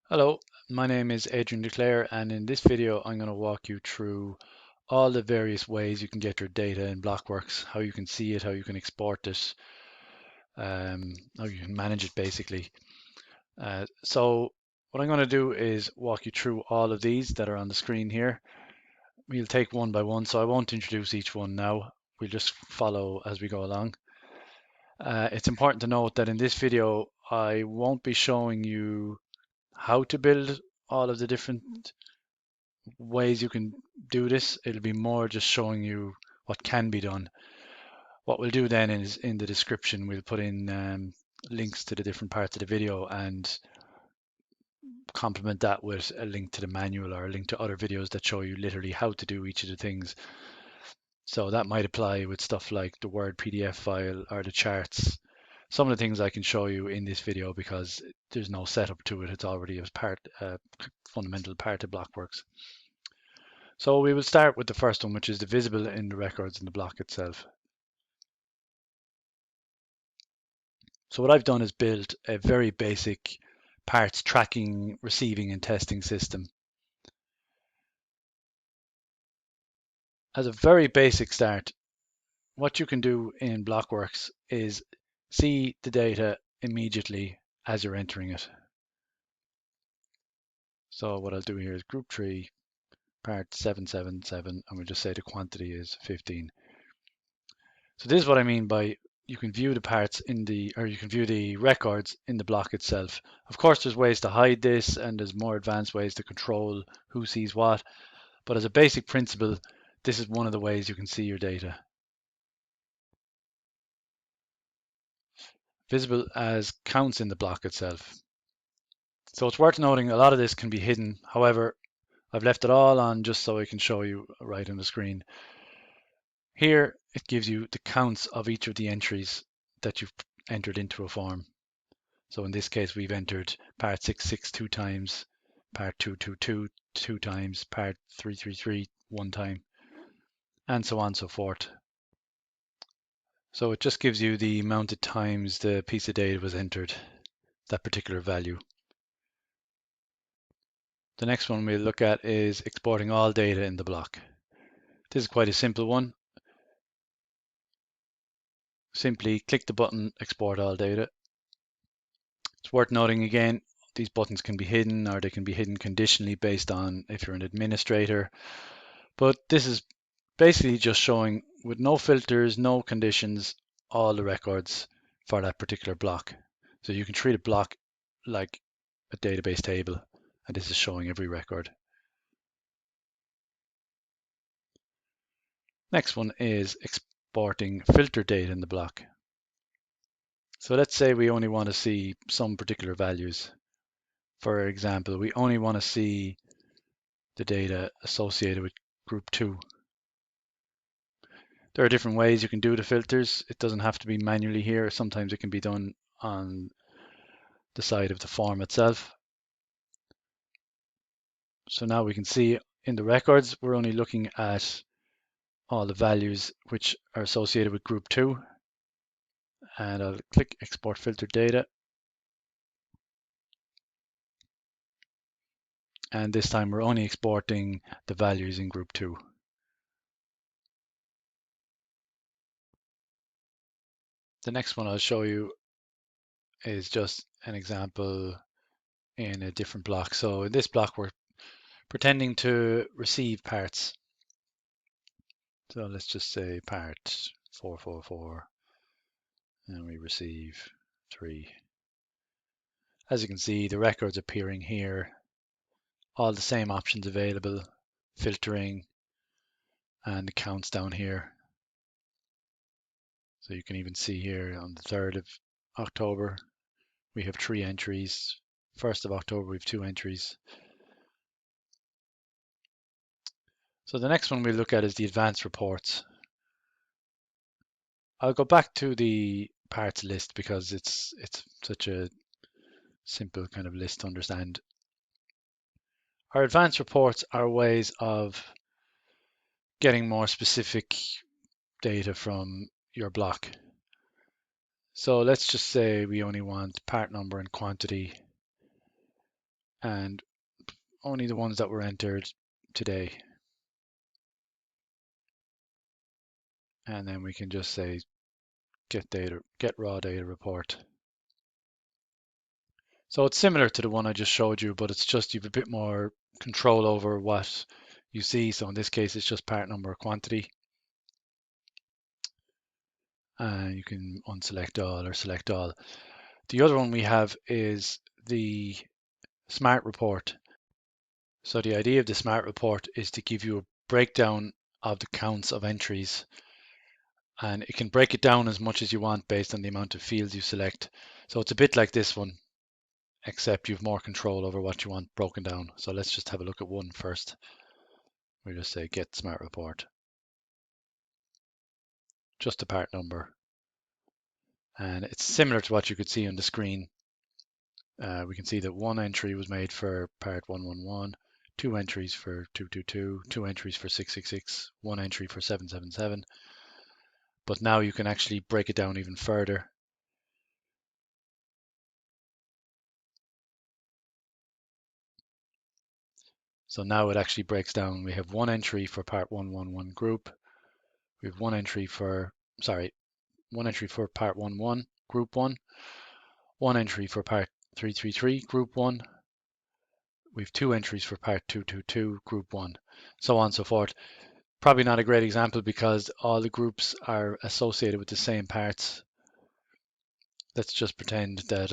Hello, my name is Adrian Declare, and in this video I'm going to walk you through all the various ways you can get your data in Blockworks, how you can see it, how you can export it, how you can manage it basically. So what I'm going to do is walk you through all of these that are on the screen here. We'll take one by one, so I won't introduce each one now. We'll just follow as we go along. It's important to note that in this video I won't be showing you how to build all of the different ways you can do this. It'll be more just showing you what can be done. What we'll do then is in the description, we'll put in links to the different parts of the video and complement that with a link to the manual or a link to other videos that show you literally how to do each of the things. So that might apply with stuff like the Word PDF file or the charts. Some of the things I can show you in this video because there's no setup to it. It's already a fundamental part of Blockworks. So we will start with the first one, which is the visible in the records in the block itself. So what I've done is build a very basic parts tracking, receiving, and testing system. As a very basic start, what you can do in Blockworks is see the data immediately as you're entering it. So what I'll do here is group 3, part 777, and we'll just say the quantity is 15. So this is what I mean by you can view the parts in the, or you can view the records in the block itself. Of course, there's ways to hide this and there's more advanced ways to control who sees what. But as a basic principle, this is one of the ways you can see your data. Visible as counts in the block itself. So it's worth noting a lot of this can be hidden. However, I've left it all on just so I can show you right on the screen. Here, it gives you the counts of each of the entries that you've entered into a form. So in this case, we've entered part 66 two times, part 222 two times, part 333 one time, and so on and so forth. So it just gives you the amount of times the piece of data was entered, that particular value. The next one we'll look at is exporting all data in the block. This is quite a simple one. Simply click the button, export all data. It's worth noting again, these buttons can be hidden or they can be hidden conditionally based on if you're an administrator. But this is basically just showing with no filters, no conditions, all the records for that particular block. So you can treat a block like a database table, and this is showing every record. Next one is exporting filter data in the block. So let's say we only want to see some particular values. For example, we only want to see the data associated with group 2. There are different ways you can do the filters. It doesn't have to be manually here. Sometimes it can be done on the side of the form itself. So now we can see in the records, we're only looking at all the values which are associated with group 2. And I'll click export filter data. And this time we're only exporting the values in group 2. The next one I'll show you is just an example in a different block. So in this block, we're pretending to receive parts. So let's just say part 444, and we receive 3. As you can see, the records appearing here, all the same options available, filtering, and the counts down here. So you can even see here on the 3rd of October, we have 3 entries. 1st of October, we have 2 entries. So the next one we look at is the advanced reports. I'll go back to the parts list because it's such a simple kind of list to understand. Our advanced reports are ways of getting more specific data from your block. So let's just say we only want part number and quantity, and only the ones that were entered today. And then we can just say get raw data report. So it's similar to the one I just showed you, but it's just you've a bit more control over what you see. So in this case, it's just part number quantity. And you can unselect all or select all. The other one we have is the smart report. So the idea of the smart report is to give you a breakdown of the counts of entries, and it can break it down as much as you want based on the amount of fields you select. So it's a bit like this one, except you've more control over what you want broken down. So let's just have a look at one first. We just say get smart report, just the part number. And it's similar to what you could see on the screen. We can see that one entry was made for part 111, two entries for 222, two entries for 666, one entry for 777. But now you can actually break it down even further. So now it actually breaks down. We have one entry for part 111 group. We have one entry for, one entry for part 11 group 1, one entry for part 333 group 1. We have two entries for part 222 group 1, so on and so forth. Probably not a great example because all the groups are associated with the same parts. Let's just pretend that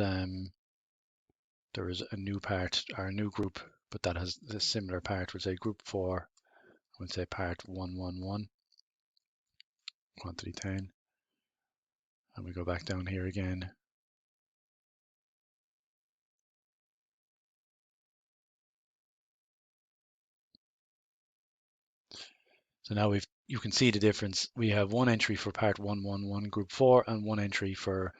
there is a new part or a new group, but that has a similar part. We'll say group 4, we'll say part 111, quantity 10. And we go back down here again. So now you can see the difference. We have one entry for part 111 group 4 and one entry for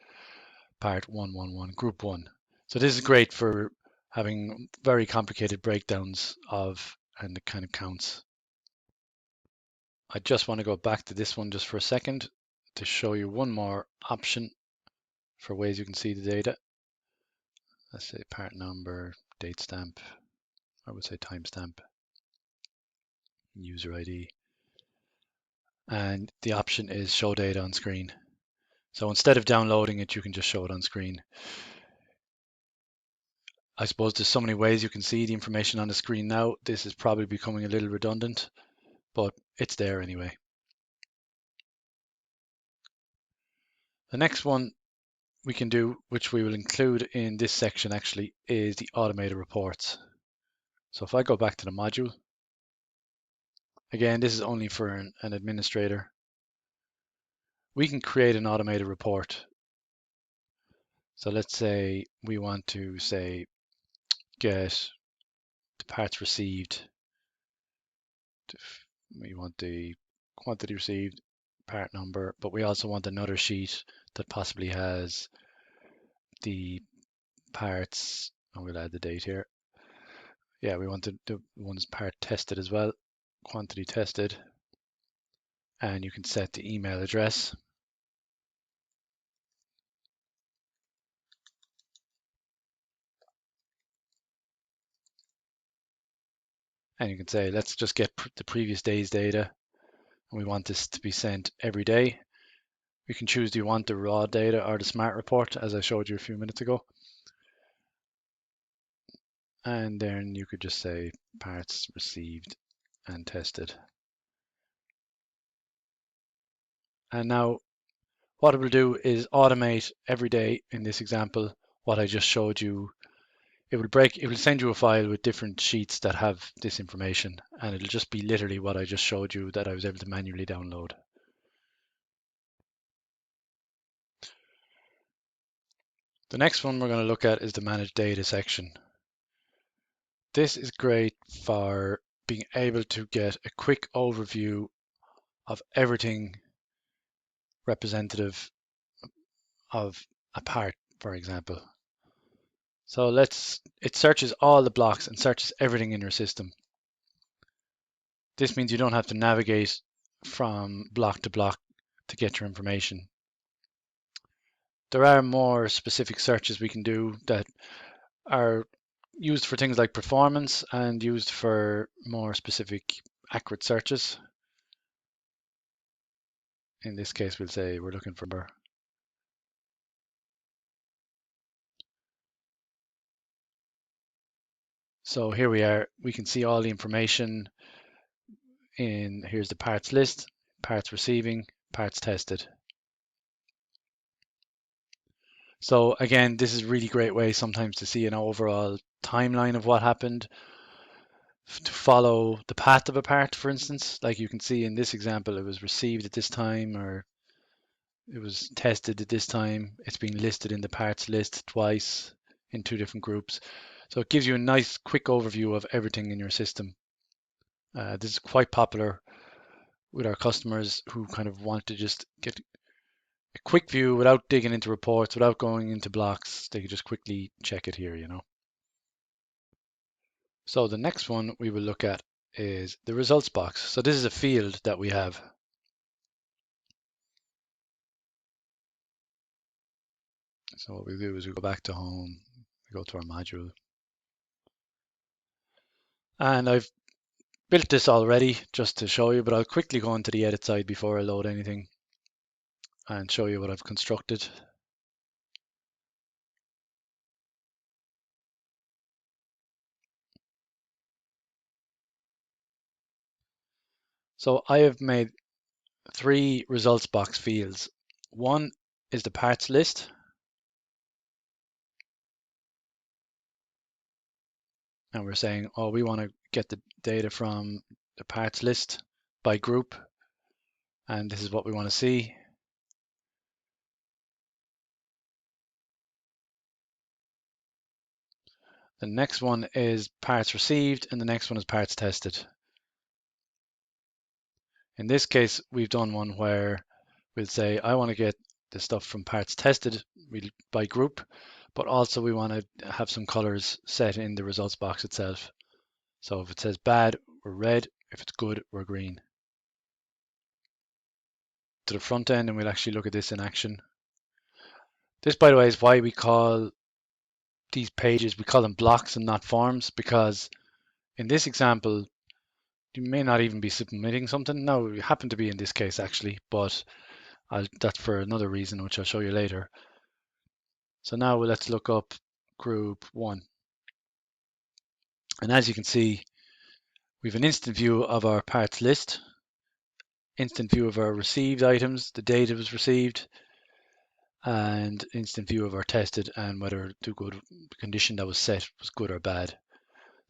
part 111 group 1. So this is great for having very complicated breakdowns of and the kind of counts. I just want to go back to this one just for a second to show you one more option for ways you can see the data. Let's say part number, date stamp, I would say timestamp, user ID. And the option is show data on screen. So instead of downloading it, you can just show it on screen. I suppose there's so many ways you can see the information on the screen now. This is probably becoming a little redundant, but it's there anyway. The next one we can do, which we will include in this section actually, is the automated reports. So if I go back to the module, again, this is only for an administrator. We can create an automated report. So let's say we want to say get the parts received. We want the quantity received, part number, but we also want another sheet that possibly has the parts, and we'll add the date here. Yeah, we want the ones part tested as well, quantity tested, and you can set the email address. And you can say, let's just get the previous day's data, and we want this to be sent every day. You can choose, do you want the raw data or the smart report, as I showed you a few minutes ago. And then you could just say parts received and tested. And now what it will do is automate every day in this example what I just showed you. It will send you a file with different sheets that have this information, and it'll just be literally what I just showed you that I was able to manually download. The next one we're going to look at is the manage data section. This is great for being able to get a quick overview of everything representative of a part, for example. So it searches all the blocks and searches everything in your system. This means you don't have to navigate from block to block to get your information. There are more specific searches we can do that are used for things like performance and used for more specific accurate searches. In this case, we'll say we're looking for number. So here we are. We can see all the information here's the parts list, parts receiving, parts tested. So again, this is a really great way sometimes to see an overall timeline of what happened, to follow the path of a part, for instance. Like you can see in this example, it was received at this time, or it was tested at this time. It's being listed in the parts list twice in two different groups. So it gives you a nice quick overview of everything in your system. This is quite popular with our customers who kind of want to just get a quick view without digging into reports, without going into blocks. They can just quickly check it here, you know. So the next one we will look at is the results box. So this is a field that we have. So what we do is we go back to home, we go to our module. And I've built this already just to show you, but I'll quickly go into the edit side before I load anything and show you what I've constructed. So I have made 3 results box fields. One is the parts list. And we're saying, oh, we want to get the data from the parts list by group. And this is what we want to see. The next one is parts received, and the next one is parts tested. In this case, we've done one where we'll say, I want to get the stuff from parts tested by group, but also we want to have some colors set in the results box itself. So if it says bad, we're red. If it's good, we're green. To the front end, and we'll actually look at this in action. This, by the way, is why we call these pages, we call them blocks and not forms, because in this example, you may not even be submitting something. No, you happen to be in this case actually, but that's for another reason, which I'll show you later. So now let's look up group 1. And as you can see, we have an instant view of our parts list, instant view of our received items, the date it was received, and instant view of our tested and whether the condition that was set was good or bad.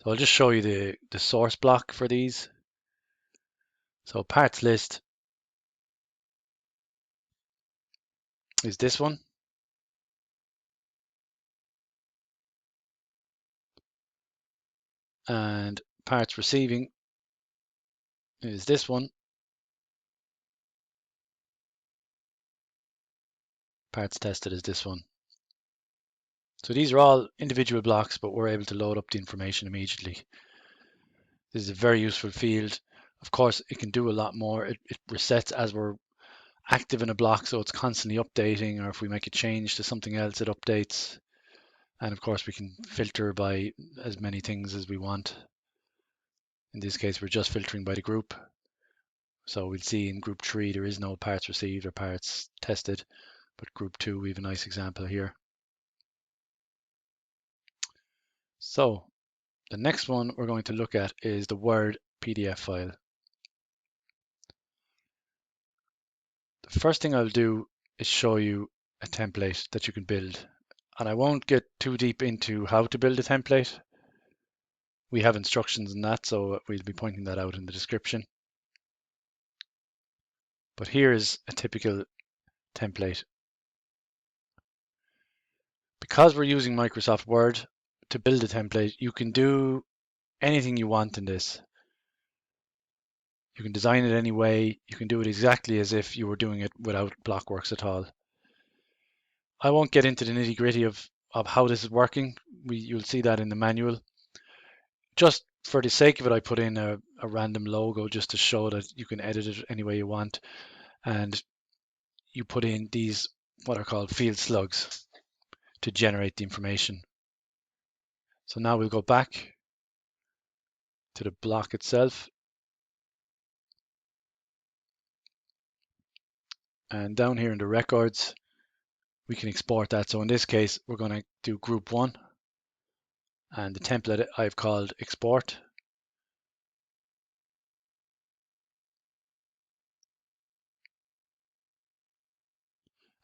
So I'll just show you the source block for these. So parts list is this one. And parts receiving is this one. Parts tested is this one. So these are all individual blocks, but we're able to load up the information immediately. This is a very useful field. Of course, it can do a lot more. It resets as we're active in a block, so it's constantly updating, or if we make a change to something else, it updates. And of course, we can filter by as many things as we want. In this case, we're just filtering by the group. So we'll see in group 3, there is no parts received or parts tested, but group 2, we have a nice example here. So the next one we're going to look at is the Word PDF file. The first thing I'll do is show you a template that you can build. And I won't get too deep into how to build a template. We have instructions on that, so we'll be pointing that out in the description. But here is a typical template. Because we're using Microsoft Word to build a template, you can do anything you want in this. You can design it any way. You can do it exactly as if you were doing it without Blocworx at all. I won't get into the nitty-gritty of how this is working. You'll see that in the manual. Just for the sake of it, I put in a random logo just to show that you can edit it any way you want. And you put in these, what are called field slugs, to generate the information. So now we'll go back to the block itself, and down here in the records we can export that. So in this case we're going to do group 1, and the template I've called export.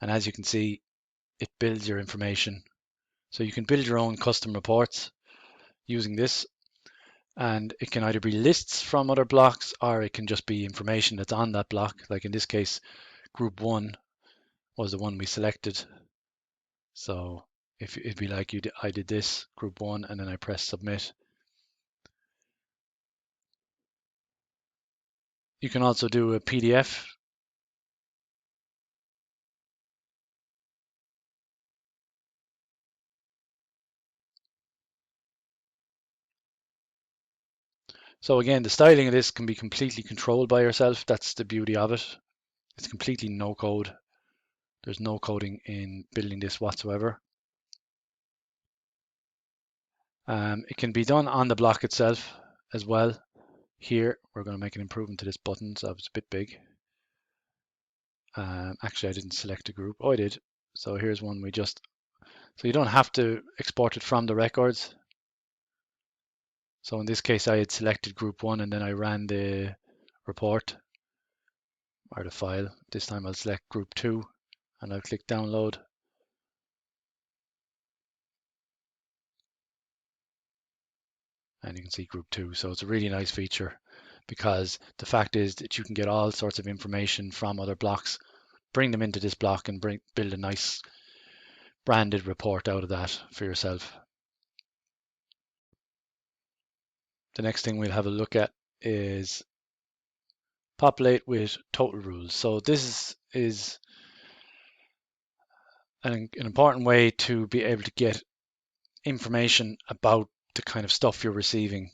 And as you can see, it builds your information. So you can build your own custom reports using this, and it can either be lists from other blocks, or it can just be information that's on that block. Like in this case, group 1 was the one we selected. So if it'd be like I did this group 1 and then I press submit. You can also do a PDF. So again, the styling of this can be completely controlled by yourself. That's the beauty of it. It's completely no code. There's no coding in building this whatsoever. It can be done on the block itself as well. Here, we're going to make an improvement to this button, so it's a bit big. Actually, I didn't select a group. Oh, I did. So here's one so you don't have to export it from the records. So in this case, I had selected group 1 and then I ran the report or the file. This time I'll select group 2 and I'll click download. And you can see group 2. So it's a really nice feature, because the fact is that you can get all sorts of information from other blocks, bring them into this block and build a nice branded report out of that for yourself. The next thing we'll have a look at is populate with total rules. So this is an important way to be able to get information about the kind of stuff you're receiving.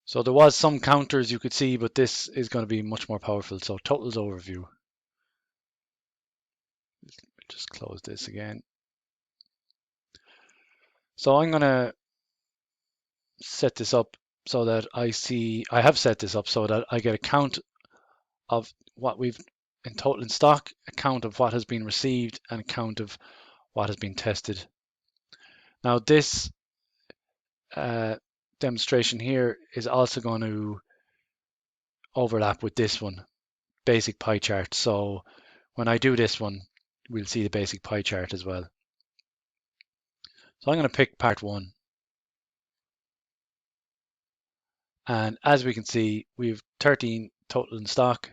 So there was some counters you could see, but this is going to be much more powerful. So totals overview. Just close this again. So I'm going to set this up so that I have set this up so that I get a count of what we've in total in stock, a count of what has been received, and a count of what has been tested. Now this demonstration here is also going to overlap with this one, basic pie chart. So when I do this one, we'll see the basic pie chart as well. So I'm going to pick part 1. And as we can see, we have 13 total in stock,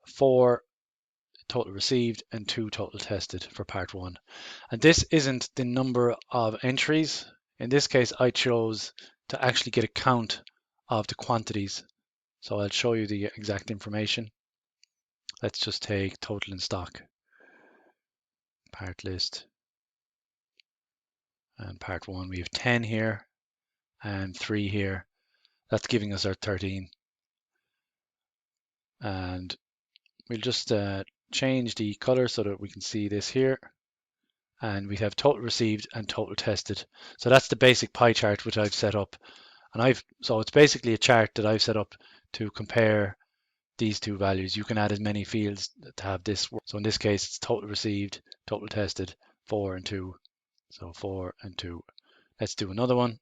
4 total received, and 2 total tested for part 1. And this isn't the number of entries. In this case, I chose to actually get a count of the quantities. So I'll show you the exact information. Let's just take total in stock, part list, and part 1. We have 10 here and 3 here. That's giving us our 13. And we'll just change the color so that we can see this here. And we have total received and total tested. So that's the basic pie chart which I've set up. And so it's basically a chart that I've set up to compare these two values. You can add as many fields to have this work. So in this case, it's total received, total tested, 4 and 2. So 4 and 2. Let's do another one.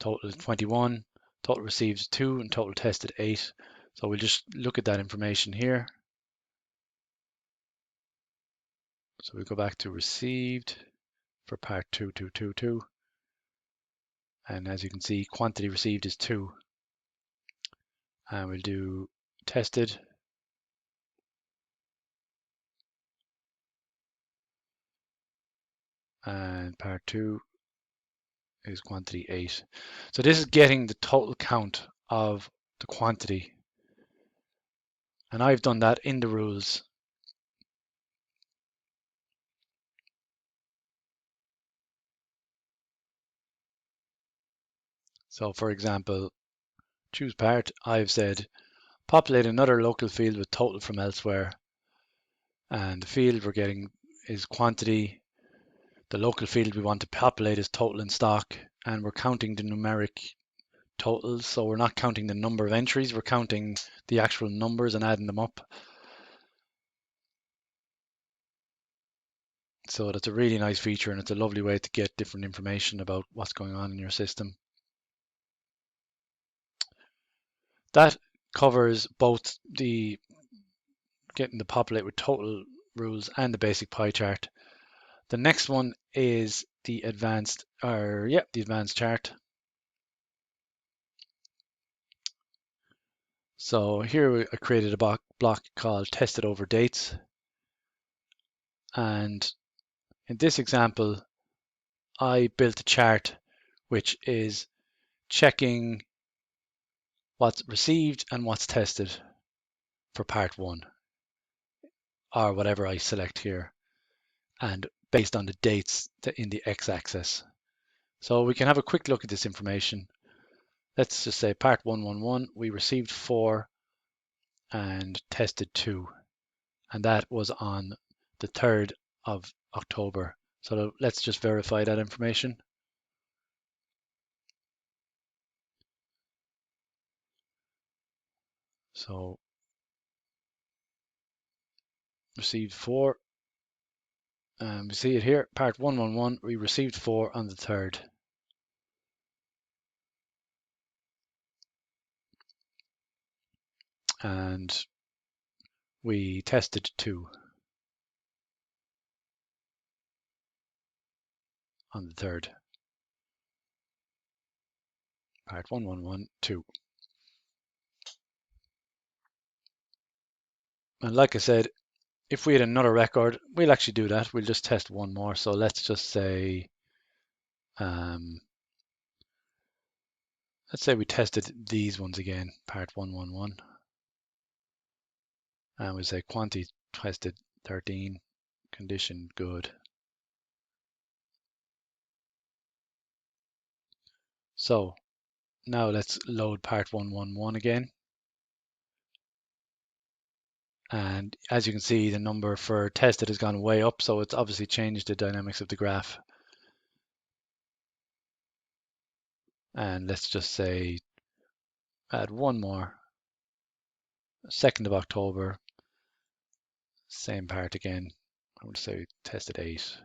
Total is 21, total received 2, and total tested 8. So we'll just look at that information here. So we go back to received for part 2222. And as you can see, quantity received is 2. And we'll do tested. And part 2 is quantity 8. So this is getting the total count of the quantity. And I've done that in the rules. So for example, choose part, I've said populate another local field with total from elsewhere. And the field we're getting is quantity. The local field we want to populate is total in stock, and we're counting the numeric totals. So we're not counting the number of entries, we're counting the actual numbers and adding them up. So that's a really nice feature, and it's a lovely way to get different information about what's going on in your system. That covers both the getting the populate with total rules and the basic pie chart. The next one is the advanced chart. So here I created a block called tested over dates, and in this example I built a chart which is checking what's received and what's tested for part 1, or whatever I select here, and based on the dates in the x-axis. So we can have a quick look at this information. Let's just say part 111, we received 4 and tested 2, and that was on the 3rd of October. So let's just verify that information. So received 4, and we see it here, part 111, we received 4 on the 3rd. And we tested 2 on the 3rd. Part 111, 2. And like I said, if we had another record, we'll actually do that. We'll just test one more. So let's just say, let's say we tested these ones again, part 111. And we say quantity tested 13, condition good. So now let's load part 111 again. And as you can see, the number for tested has gone way up, so it's obviously changed the dynamics of the graph. And let's just say add one more, 2nd of October, same part again. I would say tested 8.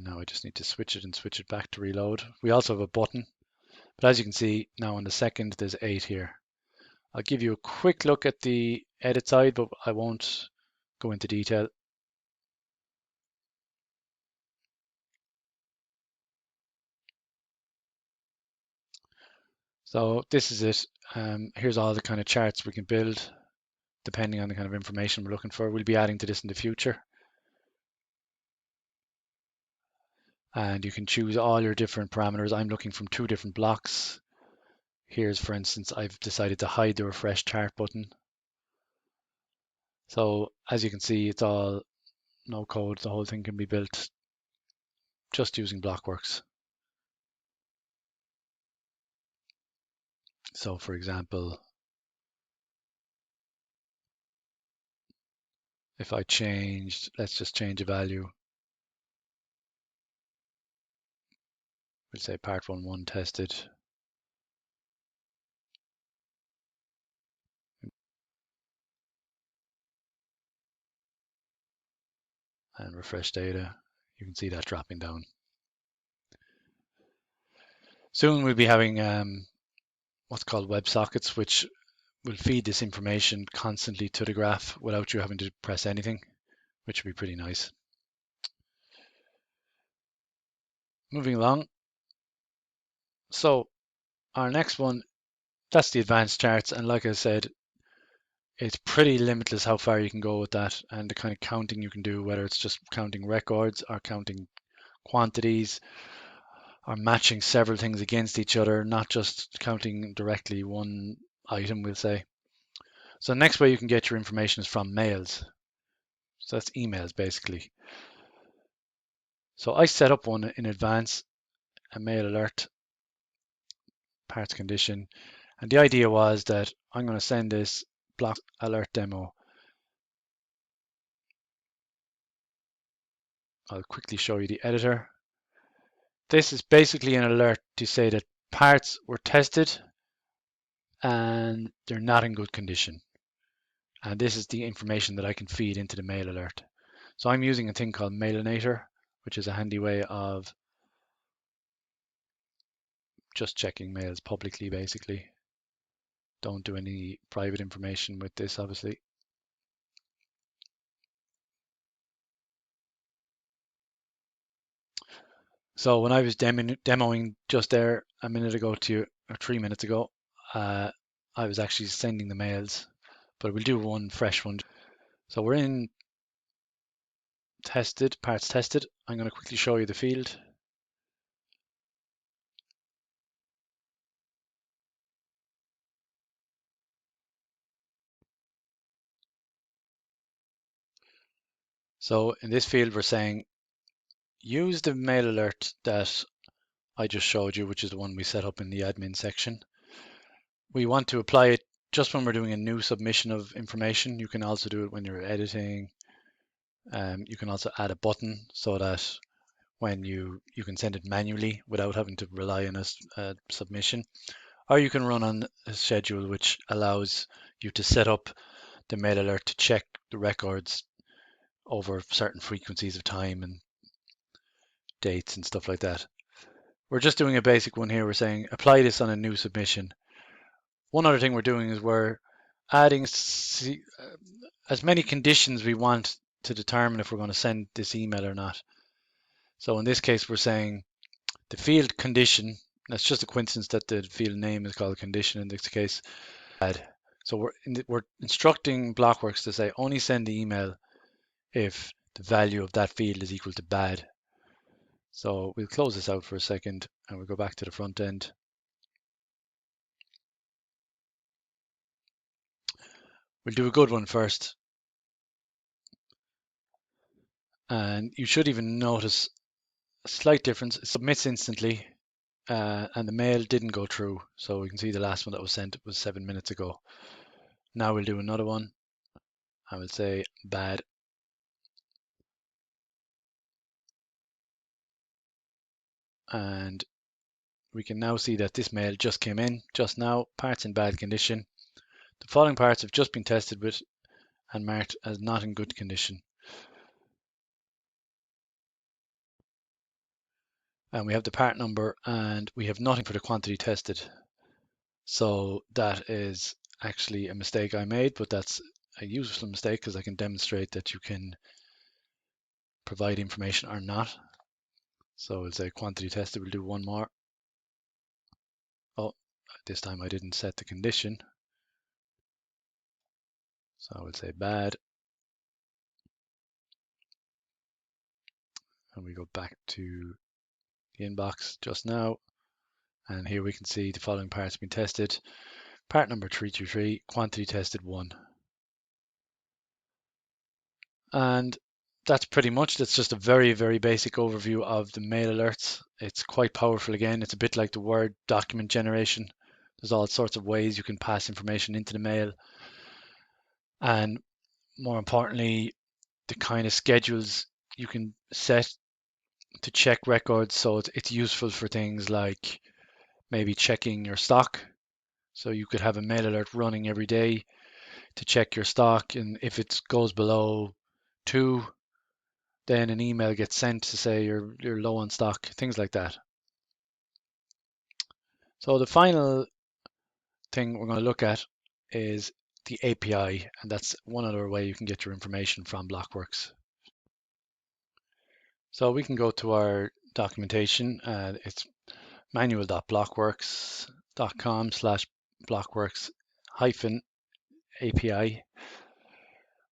Now I just need to switch it and switch it back to reload. We also have a button, but as you can see now on the 2nd there's 8 here. I'll give you a quick look at the edit side, but I won't go into detail. So this is it. Here's all the kind of charts we can build depending on the kind of information we're looking for. We'll be adding to this in the future. And you can choose all your different parameters. I'm looking from 2 different blocks. Here's, for instance, I've decided to hide the refresh chart button. So as you can see, it's all no code. The whole thing can be built just using Blocworx. So for example, if I changed, let's just change a value. We'll say part 1.1 tested. And refresh data. You can see that dropping down. Soon we'll be having what's called WebSockets, which will feed this information constantly to the graph without you having to press anything, which would be pretty nice. Moving along. So our next one, that's the advanced charts, and like I said, it's pretty limitless how far you can go with that and the kind of counting you can do, whether it's just counting records or counting quantities or matching several things against each other, not just counting directly one item, we'll say. So the next way you can get your information is from mails. So that's emails basically. So I set up one in advance, a mail alert, parts condition, And the idea was that I'm going to send this block alert demo. I'll quickly show you the editor. This is basically an alert to say that parts were tested and they're not in good condition. And this is the information that I can feed into the mail alert. So I'm using a thing called Mailinator, which is a handy way of just checking mails publicly, basically. Don't do any private information with this, obviously. So when I was demoing just there a minute ago to you, or 3 minutes ago, I was actually sending the mails, but we'll do one fresh one. So we're in tested, parts tested. I'm going to quickly show you the field. So in this field, we're saying use the mail alert that I just showed you, which is the one we set up in the admin section. We want to apply it just when we're doing a new submission of information. You can also do it when you're editing. You can also add a button so that when you can send it manually without having to rely on a submission, or you can run on a schedule which allows you to set up the mail alert to check the records over certain frequencies of time and dates and stuff like that. We're just doing a basic one here. We're saying apply this on a new submission. One other thing we're doing is we're adding as many conditions we want to determine if we're going to send this email or not. So in this case, we're saying the field condition, that's just a coincidence that the field name is called condition in this case, bad. So we're instructing Blockworks to say only send the email if the value of that field is equal to bad. So we'll close this out for a second and we'll go back to the front end. We'll do a good one first. And you should even notice a slight difference. It submits instantly and the mail didn't go through. So we can see the last one that was sent was 7 minutes ago. Now we'll do another one. I will say bad. And we can now see that this mail just came in just now, parts in bad condition. The following parts have just been tested with and marked as not in good condition. And we have the part number and we have nothing for the quantity tested. So that is actually a mistake I made, but that's a useful mistake because I can demonstrate that you can provide information or not. So we'll say quantity tested, we'll do one more. Oh, this time I didn't set the condition. So I will say bad. And we go back to the inbox just now. And here we can see the following parts being tested. Part number 323, quantity tested 1. And that's pretty much, that's just a very, very basic overview of the mail alerts. It's quite powerful again. It's a bit like the Word document generation. There's all sorts of ways you can pass information into the mail. And more importantly, the kind of schedules you can set to check records. So it's useful for things like maybe checking your stock. So you could have a mail alert running every day to check your stock, and if it goes below 2, then an email gets sent to say you're low on stock, things like that. So the final thing we're going to look at is the API, and that's one other way you can get your information from Blockworks. So we can go to our documentation. It's manual.blockworks.com/blockworks-API.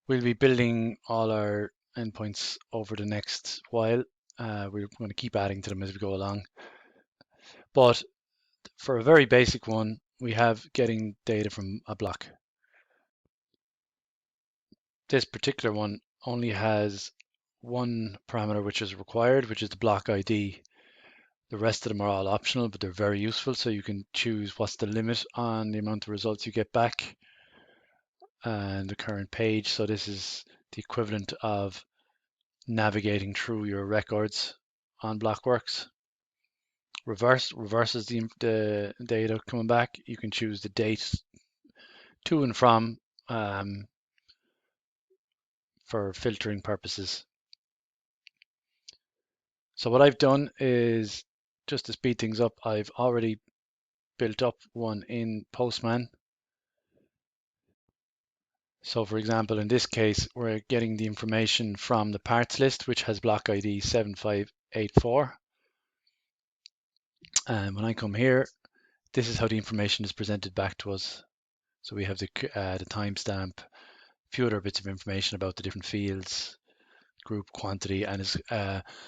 We'll be building all our endpoints over the next while. We're going to keep adding to them as we go along. But for a very basic one, we have getting data from a block. This particular one only has one parameter which is required, which is the block ID. The rest of them are all optional, but they're very useful. So you can choose what's the limit on the amount of results you get back and the current page. So this is the equivalent of navigating through your records on Blocworx. Reverses the data coming back. You can choose the date to and from for filtering purposes. So what I've done is, just to speed things up, I've already built up one in Postman. So for example, in this case, we're getting the information from the parts list, which has block ID 7584. And when I come here, this is how the information is presented back to us. So we have the timestamp, a few other bits of information about the different fields, group, quantity, and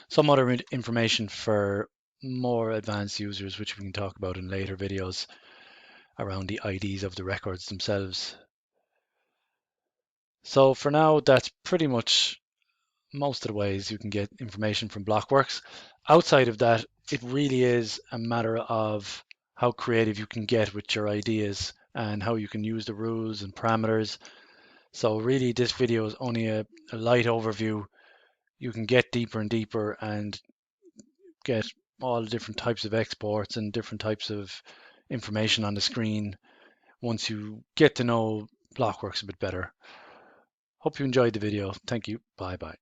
some other information for more advanced users, which we can talk about in later videos around the IDs of the records themselves. So for now, that's pretty much most of the ways you can get information from Blocworx. Outside of that, it really is a matter of how creative you can get with your ideas and how you can use the rules and parameters. So really, this video is only a light overview. You can get deeper and deeper and get all the different types of exports and different types of information on the screen once you get to know Blocworx a bit better. Hope you enjoyed the video. Thank you. Bye bye.